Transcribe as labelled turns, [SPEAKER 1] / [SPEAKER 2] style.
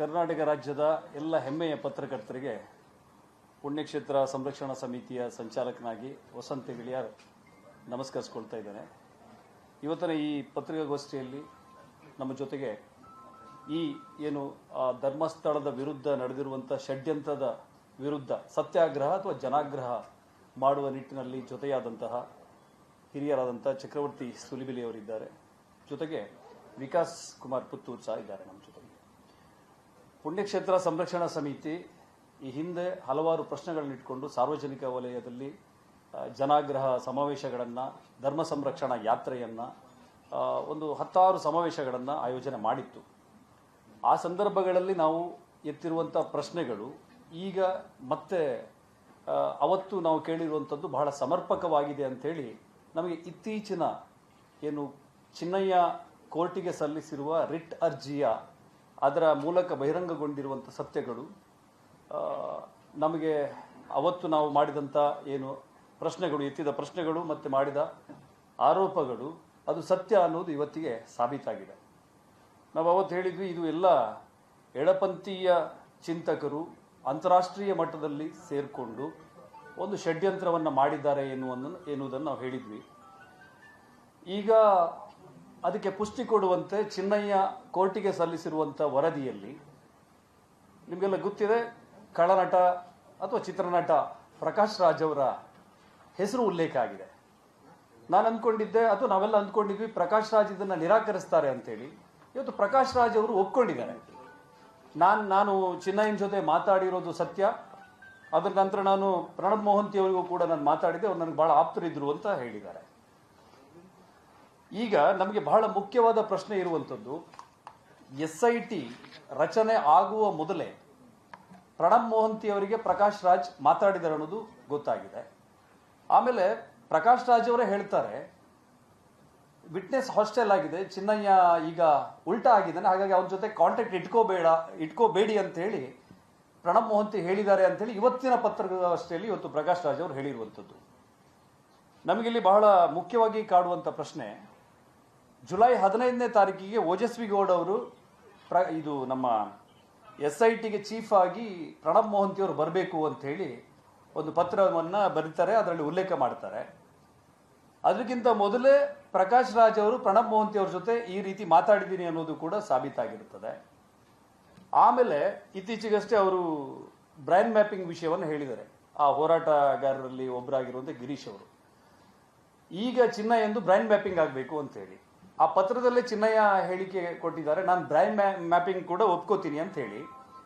[SPEAKER 1] ಕರ್ನಾಟಕ ರಾಜ್ಯದ ಎಲ್ಲ ಹೆಮ್ಮೆಯ ಪತ್ರಕರ್ತರಿಗೆ ಪುಣ್ಯಕ್ಷೇತ್ರ ಸಂರಕ್ಷಣಾ ಸಮಿತಿಯ ಸಂಚಾಲಕನಾಗಿ ವಸಂತ ಗಿಳಿಯಾರ್ ನಮಸ್ಕರಿಸಿಕೊಳ್ತಾ ಇದ್ದೇನೆ. ಇವತ್ತಿನ ಈ ಪತ್ರಿಕಾಗೋಷ್ಠಿಯಲ್ಲಿ ನಮ್ಮ ಜೊತೆಗೆ ಈ ಏನು ಧರ್ಮಸ್ಥಳದ ವಿರುದ್ಧ ನಡೆದಿರುವಂಥ ಷಡ್ಯಂತ್ರದ ವಿರುದ್ಧ ಸತ್ಯಾಗ್ರಹ ಅಥವಾ ಜನಾಗ್ರಹ ಮಾಡುವ ನಿಟ್ಟಿನಲ್ಲಿ ಜೊತೆಯಾದಂತಹ ಹಿರಿಯರಾದಂಥ ಚಕ್ರವರ್ತಿ ಸುಲಿಬಿಲಿ ಅವರಿದ್ದಾರೆ. ಜೊತೆಗೆ ವಿಕಾಸ್ ಕುಮಾರ್ ಪುತ್ತೂರ್ ಸಹ ಇದ್ದಾರೆ ನಮ್ಮ ಜೊತೆಗೆ. ಪುಣ್ಯಕ್ಷೇತ್ರ ಸಂರಕ್ಷಣಾ ಸಮಿತಿ ಈ ಹಿಂದೆ ಹಲವಾರು ಪ್ರಶ್ನೆಗಳನ್ನು ಇಟ್ಕೊಂಡು ಸಾರ್ವಜನಿಕ ವಲಯದಲ್ಲಿ ಜನಾಗ್ರಹ ಸಮಾವೇಶಗಳನ್ನು, ಧರ್ಮ ಸಂರಕ್ಷಣಾ ಯಾತ್ರೆಯನ್ನು, ಒಂದು 10 ಸಮಾವೇಶಗಳನ್ನು ಆಯೋಜನೆ ಮಾಡಿತ್ತು. ಆ ಸಂದರ್ಭಗಳಲ್ಲಿ ನಾವು ಎತ್ತಿರುವಂಥ ಪ್ರಶ್ನೆಗಳು ಈಗ ಮತ್ತೆ ಅವತ್ತು ನಾವು ಕೇಳಿರುವಂಥದ್ದು ಬಹಳ ಸಮರ್ಪಕವಾಗಿದೆ ಅಂಥೇಳಿ ನಮಗೆ ಇತ್ತೀಚಿನ ಏನು ಚಿನ್ನಯ್ಯ ಕೋರ್ಟಿಗೆ ಸಲ್ಲಿಸಿರುವ ರಿಟ್ ಅರ್ಜಿಯ ಅದರ ಮೂಲಕ ಬಹಿರಂಗಗೊಂಡಿರುವಂಥ ಸತ್ಯಗಳು, ನಮಗೆ ಅವತ್ತು ನಾವು ಮಾಡಿದಂಥ ಏನು ಪ್ರಶ್ನೆಗಳು, ಎತ್ತಿದ ಪ್ರಶ್ನೆಗಳು ಮತ್ತು ಮಾಡಿದ ಆರೋಪಗಳು ಅದು ಸತ್ಯ ಅನ್ನೋದು ಇವತ್ತಿಗೆ ಸಾಬೀತಾಗಿದೆ. ನಾವು ಅವತ್ತು ಹೇಳಿದ್ವಿ, ಇದು ಎಲ್ಲ ಎಡಪಂಥೀಯ ಚಿಂತಕರು ಅಂತಾರಾಷ್ಟ್ರೀಯ ಮಟ್ಟದಲ್ಲಿ ಸೇರಿಕೊಂಡು ಒಂದು ಷಡ್ಯಂತ್ರವನ್ನು ಮಾಡಿದ್ದಾರೆ ಎನ್ನುವುದನ್ನು ನಾವು ಹೇಳಿದ್ವಿ. ಈಗ ಅದಕ್ಕೆ ಪುಷ್ಟಿ ಕೊಡುವಂತೆ ಚಿನ್ನಯ್ಯ ಕೋರ್ಟಿಗೆ ಸಲ್ಲಿಸಿರುವಂಥ ವರದಿಯಲ್ಲಿ ನಿಮಗೆಲ್ಲ ಗೊತ್ತಿದೆ, ಖಳನಟ ಅಥವಾ ಚಿತ್ರನಟ ಪ್ರಕಾಶ್ ರಾಜ್ ಅವರ ಹೆಸರು ಉಲ್ಲೇಖ ಆಗಿದೆ. ನಾನು ಅಂದ್ಕೊಂಡಿದ್ದೆ, ಅಥವಾ ನಾವೆಲ್ಲ ಅಂದ್ಕೊಂಡಿದ್ವಿ, ಪ್ರಕಾಶ್ ರಾಜ್ ಇದನ್ನು ನಿರಾಕರಿಸ್ತಾರೆ ಅಂತೇಳಿ. ಇವತ್ತು ಪ್ರಕಾಶ್ ರಾಜ್ ಅವರು ಒಪ್ಕೊಂಡಿದ್ದಾರೆ. ನಾನು ಚಿನ್ನಯ್ಯನ ಜೊತೆ ಮಾತಾಡಿರೋದು ಸತ್ಯ. ಅದರ ನಂತರ ನಾನು ಪ್ರಣಬ್ ಮೊಹಂತಿ ಅವರಿಗೂ ಕೂಡ ನಾನು ಮಾತಾಡಿದ್ದೆ, ಅವ್ರು ನನಗೆ ಬಹಳ ಆಪ್ತರಿದ್ರು ಅಂತ ಹೇಳಿದ್ದಾರೆ. ಈಗ ನಮಗೆ ಬಹಳ ಮುಖ್ಯವಾದ ಪ್ರಶ್ನೆ ಇರುವಂಥದ್ದು, SIT ರಚನೆ ಆಗುವ ಮೊದಲೇ ಪ್ರಣಬ್ ಮೊಹಂತಿ ಅವರಿಗೆ ಪ್ರಕಾಶ್ ರಾಜ್ ಮಾತಾಡಿದ್ದಾರೆ ಅನ್ನೋದು ಗೊತ್ತಾಗಿದೆ. ಆಮೇಲೆ ಪ್ರಕಾಶ್ ರಾಜ್ ಅವರೇ ಹೇಳ್ತಾರೆ, ವಿಟ್ನೆಸ್ ಹಾಸ್ಟೆಲ್ ಆಗಿದೆ, ಚಿನ್ನಯ್ಯ ಈಗ ಉಲ್ಟಾ ಆಗಿದ್ದಾನೆ, ಹಾಗಾಗಿ ಅವನ ಜೊತೆ ಕಾಂಟ್ಯಾಕ್ಟ್ ಇಟ್ಕೋಬೇಡಿ ಅಂತ ಹೇಳಿ ಪ್ರಣಬ್ ಮೊಹಂತಿ ಹೇಳಿದ್ದಾರೆ ಅಂತೇಳಿ ಇವತ್ತಿನ ಪತ್ರಿಕಾಗೋಷ್ಠಿಯಲ್ಲಿ ಇವತ್ತು ಪ್ರಕಾಶ್ ರಾಜ್ ಅವರು ಹೇಳಿರುವಂಥದ್ದು. ನಮಗಿಲ್ಲಿ ಬಹಳ ಮುಖ್ಯವಾಗಿ ಕಾಡುವಂಥ ಪ್ರಶ್ನೆ, ಜುಲೈ 15ನೇ ತಾರೀಕಿಗೆ ಓಜಸ್ವಿ ಗೌಡ್ ಅವರು ಇದು ನಮ್ಮ SITಗೆ ಚೀಫ್ ಆಗಿ ಪ್ರಣಬ್ ಮೊಹಂತಿ ಅವರು ಬರಬೇಕು ಅಂತ ಹೇಳಿ ಒಂದು ಪತ್ರವನ್ನು ಬರೀತಾರೆ, ಅದರಲ್ಲಿ ಉಲ್ಲೇಖ ಮಾಡ್ತಾರೆ. ಅದಕ್ಕಿಂತ ಮೊದಲೇ ಪ್ರಕಾಶ್ ರಾಜ್ ಅವರು ಪ್ರಣಬ್ ಮೊಹಂತಿ ಅವ್ರ ಜೊತೆ ಈ ರೀತಿ ಮಾತಾಡಿದ್ದೀನಿ ಅನ್ನೋದು ಕೂಡ ಸಾಬೀತಾಗಿರುತ್ತದೆ. ಆಮೇಲೆ ಇತ್ತೀಚೆಗಷ್ಟೇ ಅವರು ಬ್ರೈನ್ ಮ್ಯಾಪಿಂಗ್ ವಿಷಯವನ್ನು ಹೇಳಿದ್ದಾರೆ, ಆ ಹೋರಾಟಗಾರರಲ್ಲಿ ಒಬ್ಬರಾಗಿರುವಂಥ ಗಿರೀಶ್ ಅವರು. ಈಗ ಚಿನ್ನಯ್ಯ ಎಂದು ಬ್ರೈನ್ ಮ್ಯಾಪಿಂಗ್ ಆಗಬೇಕು ಅಂತ ಹೇಳಿ ಆ ಪತ್ರದಲ್ಲೇ ಚಿನ್ನಯ್ಯ ಹೇಳಿಕೆ ಕೊಟ್ಟಿದ್ದಾರೆ, ನಾನು ಬ್ರೈನ್ ಮ್ಯಾಪಿಂಗ್ ಕೂಡ ಒಪ್ಕೋತೀನಿ ಅಂತ ಹೇಳಿ.